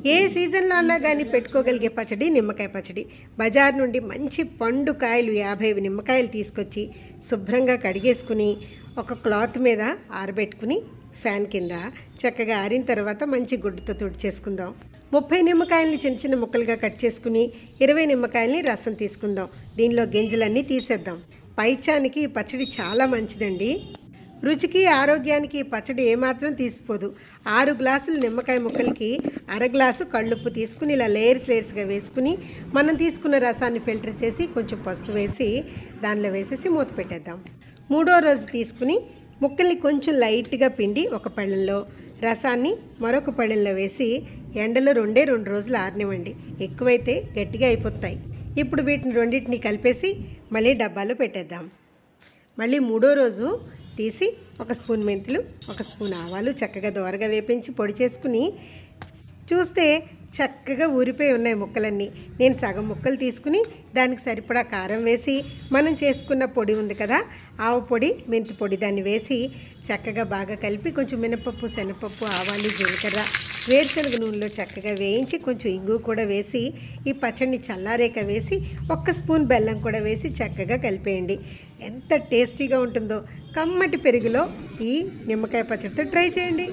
ఏ సీజన్లో అన్నా కానీ పెట్టుకోగలిగే పచ్చడి నిమ్మకాయ పచ్చడి. బజార్ నుండి మంచి పండు కాయలు 50 నిమ్మకాయలు తీసుకొచ్చి శుభ్రంగా కడిగేసుకుని ఒక క్లాత్ మీద ఆరబెట్టుకుని ఫ్యాన్ కింద చక్కగా ఆరిన తర్వాత మంచి గుడ్డతో తుడిచేసుకుందాం. 30 నిమ్మకాయలని చిన్న చిన్న ముక్కలుగా కట్ చేసుకుని 20 నిమ్మకాయలని రసం తీసుకుందాం. దీనిలో గింజలన్నీ తీసేద్దాం. పైచానికి ఈ పచ్చడి చాలా మంచిదండి. రుచికి ఆరోగ్యానికి పచ్చడి ఏమాత్రం తీసిపోదు. 6 గ్లాసులు నిమ్మకాయ ముక్కలకి అర గ్లాసు కళ్ళుప్పు తీసుకుని ఇలా లేయర్స్గా వేసుకుని మనం తీసుకున్న రసాన్ని ఫిల్టర్ చేసి కొంచెం పసుపు వేసి దానిలో వేసేసి మూత పెట్టేద్దాం. 3వ రోజు తీసుకుని ముక్కల్ని కొంచెం లైట్గా పిండి ఒక పళ్ళెంలో, రసాన్ని మరొక పళ్ళెంలో వేసి ఎండలో 2 రోజులు ఆరనివ్వండి. ఎక్కువైతే గట్టిగా అయిపోతాయి. ఇప్పుడు వీటిని రెండింటిని కలిపేసి మళ్ళీ డబ్బాలో పెట్టేద్దాం. మళ్ళీ 3వ రోజు తీసి 1 స్పూన్ మెంతులు, 1 స్పూన్ ఆవాలు చక్కగా దోరగా వేపించి పొడి చేసుకుని చూస్తే చక్కగా ఊరిపోయి ఉన్నాయి ముక్కలన్నీ. నేను సగం ముక్కలు తీసుకుని దానికి సరిపడా కారం వేసి మనం చేసుకున్న పొడి ఉంది కదా, ఆవు పొడి, మెంతి పొడి దాన్ని వేసి చక్కగా బాగా కలిపి కొంచెం మినపప్పు, శనగపప్పు, ఆవాలు, జీలకర్ర, వేరుశనగ నూనెలో చక్కగా వేయించి కొంచెం ఇంగు కూడా వేసి ఈ పచ్చడిని చల్లారేక వేసి 1 స్పూన్ బెల్లం కూడా వేసి చక్కగా కలిపేయండి. ఎంత టేస్టీగా ఉంటుందో. కమ్మటి పెరుగులో ఈ నిమ్మకాయ పచ్చడితో ట్రై చేయండి.